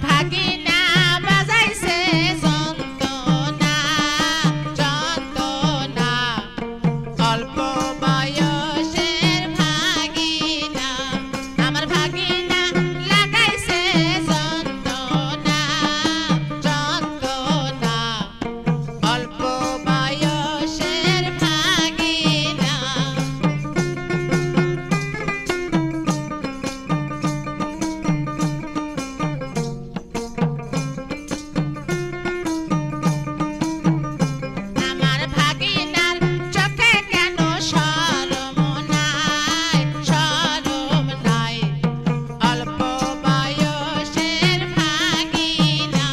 ভাগিনা বাজাইছে যন্ত্রণা যন্ত্রণা অল্প বয়সের ভাগিনা আমার ভাগিনা লাগাইছে যন্ত্রণা যন্ত্রণা অল্প বয়সের ভাগিনা আমার ভাগিনার চোখে কেন শরম নাই শরম নাই অল্প বয়সের ভাগিনা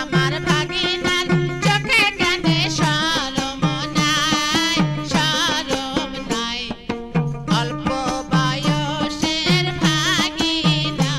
আমার ভাগিনার চোখে কেন শরম নাই শরম নাই অল্প বয়সের ভাগিনা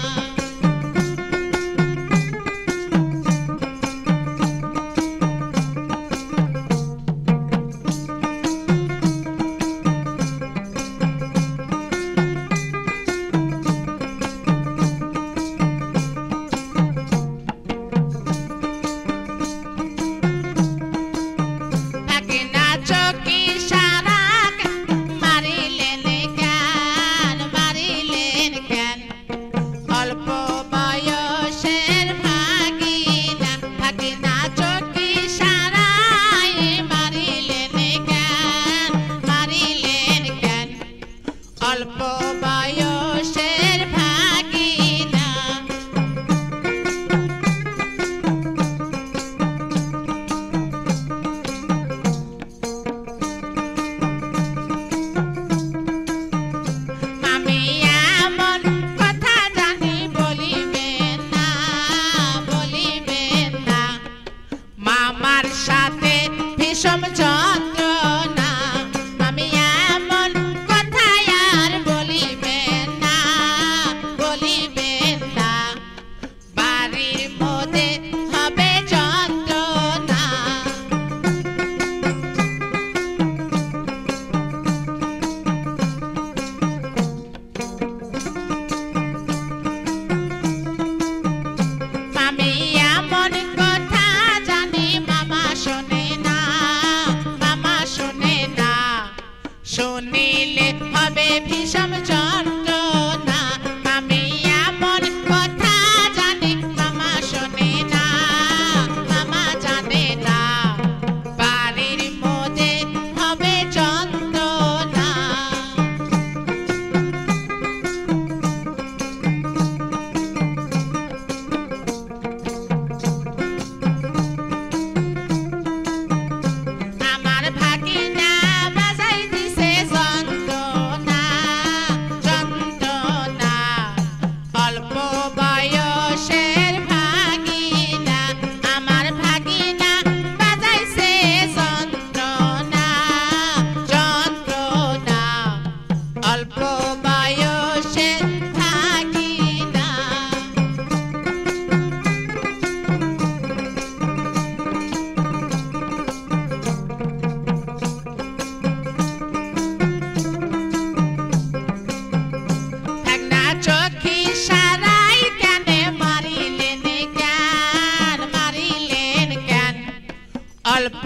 ভাগিনা চকি সারাক মারিলেন কেন অল্প বয়সের ভাগিনা ভাগিনা চকি সারাই মারিলেন কেন অল্প বয়সের ভাগিনা আমি এমন কথা জানি বলিবেন না মামার সাথে ভীষণ যন্ত্রণা আমি এমন কথা আর বলিবেন না বাড়ির মধ্যে হবে যন্ত্রণা আমি এমন কথা জানি মামা শোনে না শুনিলে হবে ভীষণ যন্ত্রণা আমি এমন কথা জানি মামা শোনে না জানে না বাড়ির মধ্যে হবে যন্ত্রণা আমার ভাগিনা বাজাই দিছে যন্ত্রণা যন্ত্রণা অল্প বয়সের ভাগিনা আমার ভাগিনা বাজাইছে যন্ত্রণা যন্ত্রণা অল্প বয়সের ভাগিনা ভাগনা চোখি সারাই কেন মারিলেন কেন অল্প